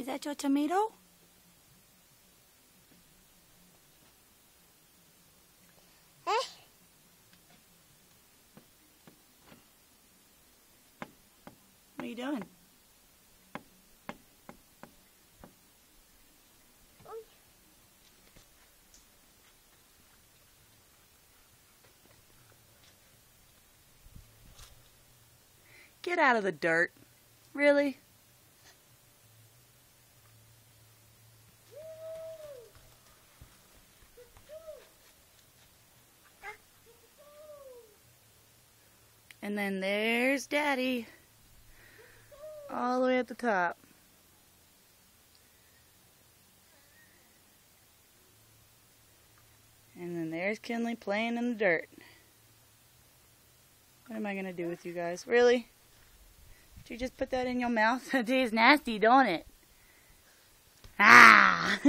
that your tomato? What are you doing? Get out of the dirt. Really? And then there's Daddy. All the way at the top. And then there's Kinley playing in the dirt. What am I going to do with you guys? Really? Did you just put that in your mouth? It tastes nasty, don't it? Ah!